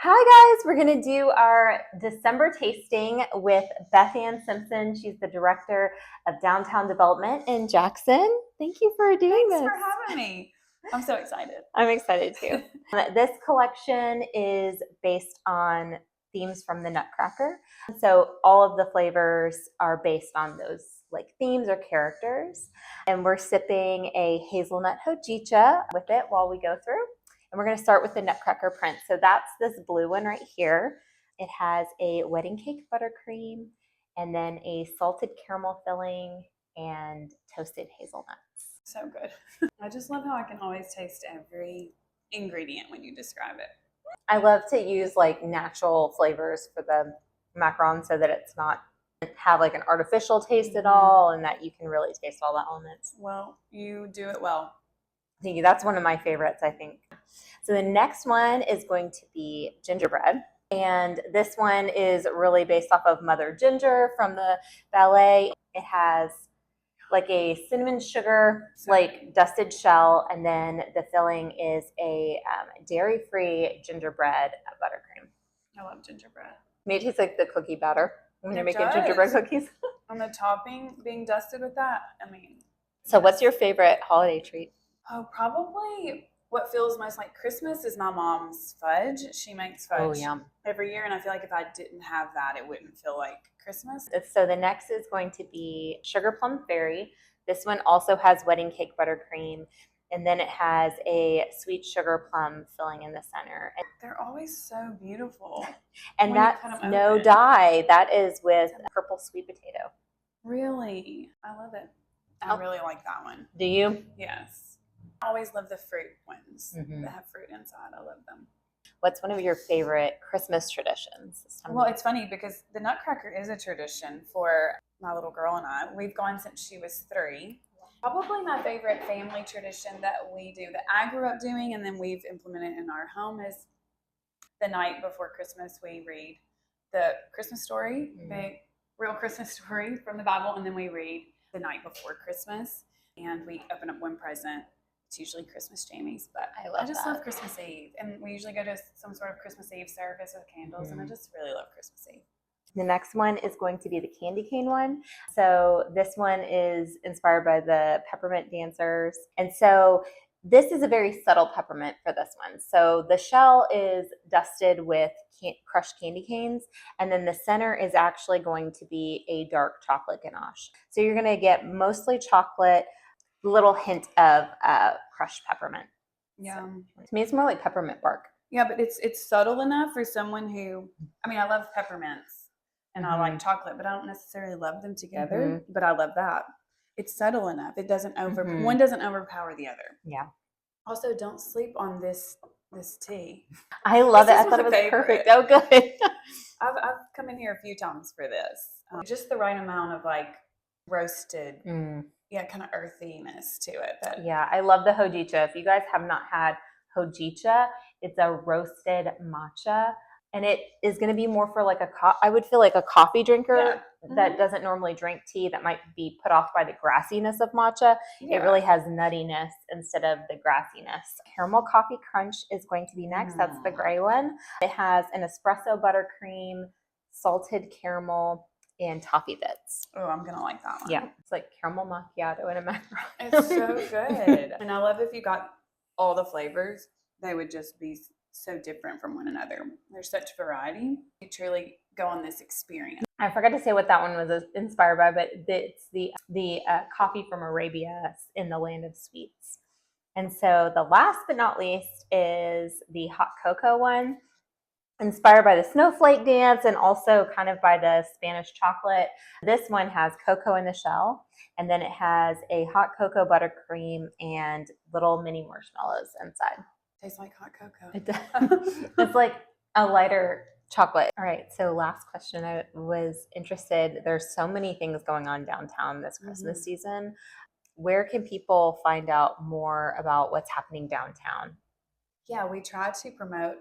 Hi guys, we're going to do our December tasting with Beth Ann Simpson. She's the Director of Downtown Development in Jackson. Thank you for doing this. Thanks for having me. I'm so excited. I'm excited too. This collection is based on themes from the Nutcracker. So all of the flavors are based on those like themes or characters. And we're sipping a hazelnut hojicha with it while we go through. And we're going to start with the Nutcracker Prince. So that's this blue one right here. It has a wedding cake buttercream and then a salted caramel filling and toasted hazelnuts. So good. I just love how I can always taste every ingredient when you describe it. I love to use like natural flavors for the macaron so that it's not have like an artificial taste at all and that you can really taste all the elements. Well, you do it well. Thank you. That's one of my favorites, I think. So the next one is going to be gingerbread. And this one is really based off of Mother Ginger from the ballet. It has like a cinnamon sugar, like dusted shell, and then the filling is a dairy-free gingerbread buttercream. I love gingerbread. Maybe it tastes like the cookie batter when you're making does. gingerbread cookies. And the topping being dusted with that, I mean. So what's your favorite holiday treat? Oh, probably what feels most like Christmas is my mom's fudge. She makes fudge every year, and I feel like if I didn't have that, it wouldn't feel like Christmas. So the next is going to be Sugar Plum Fairy. This one also has wedding cake buttercream, and then it has a sweet sugar plum filling in the center. And they're always so beautiful. And that's no dye. That is with purple sweet potato. Really? I love it. I really like that one. Do you? Yes. I always love the fruit ones that have fruit inside. I love them. What's one of your favorite Christmas traditions? Well, it's funny because the Nutcracker is a tradition for my little girl and I. We've gone since she was 3. Probably my favorite family tradition that we do, that I grew up doing and then we've implemented in our home, is the night before Christmas we read the Christmas story, the real Christmas story from the Bible, and then we read the night before Christmas and we open up one present. It's usually Christmas jammies, but I just love Christmas Eve. And we usually go to some sort of Christmas Eve service with candles, and I just really love Christmas Eve. The next one is going to be the candy cane one. So this one is inspired by the peppermint dancers. And so this is a very subtle peppermint for this one. So the shell is dusted with crushed candy canes, and then the center is actually going to be a dark chocolate ganache. So you're going to get mostly chocolate, little hint of crushed peppermint. Yeah. So, to me, it's more like peppermint bark. Yeah, but it's subtle enough for someone who, I mean, I love peppermints and I like chocolate, but I don't necessarily love them together. But I love that. It's subtle enough. It doesn't one doesn't overpower the other. Yeah. Also, don't sleep on this tea. I love it. I thought it was perfect. Oh, good. I've come in here a few times for this. Just the right amount of like roasted. Yeah, kind of earthiness to it. Yeah, I love the hojicha. If you guys have not had hojicha, it's a roasted matcha, and it is going to be more for like I would feel like a coffee drinker that doesn't normally drink tea, that might be put off by the grassiness of matcha. It really has nuttiness instead of the grassiness. Caramel coffee crunch is going to be next. That's the gray one. It has an espresso buttercream, salted caramel, and toffee bits. Oh, I'm gonna like that one. Yeah, it's like caramel macchiato in a macaron. It's so good. And I love if you got all the flavors, they would just be so different from one another. There's such variety. You truly go on this experience. I forgot to say what that one was inspired by, but it's the coffee from Arabia in the land of sweets. And so the last but not least is the hot cocoa one, inspired by the snowflake dance and also kind of by the Spanish chocolate. This one has cocoa in the shell, and then it has a hot cocoa buttercream and little mini marshmallows inside. Tastes like hot cocoa. It does. It's like a lighter chocolate. All right, so last question. I was interested, there's so many things going on downtown this Christmas season. Where can people find out more about what's happening downtown? Yeah, we try to promote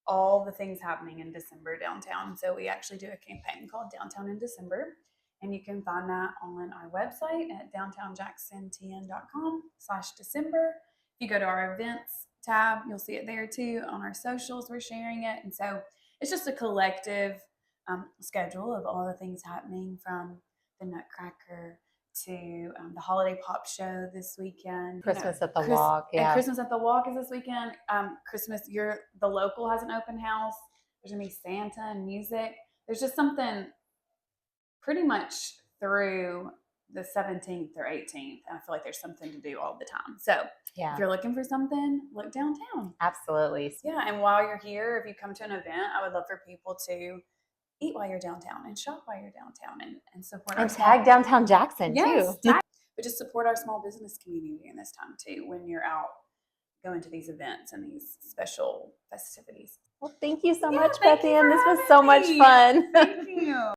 all the things happening in December downtown. So we actually do a campaign called Downtown in December, and you can find that on our website at downtownjacksontn.com/December. If you go to our events tab. You'll see it there too. On our socials, we're sharing it. And so it's just a collective schedule of all the things happening, from the Nutcracker to the holiday pop show this weekend. Christmas at the Walk. And Yeah. Christmas at the Walk is this weekend. Christmas, the local has an open house. There's gonna be Santa and music. There's just something pretty much through the 17th or 18th. I feel like there's something to do all the time. So Yeah. if you're looking for something, look downtown. Absolutely. Yeah, and while you're here, if you come to an event, I would love for people to eat while you're downtown and shop while you're downtown and support our And tag downtown Jackson yes, too. but just support our small business community in this time too when you're out going to these events and these special festivities. Well, thank you so Yeah, much, thank Beth you Ann. for This was having so much me. fun. Thank you.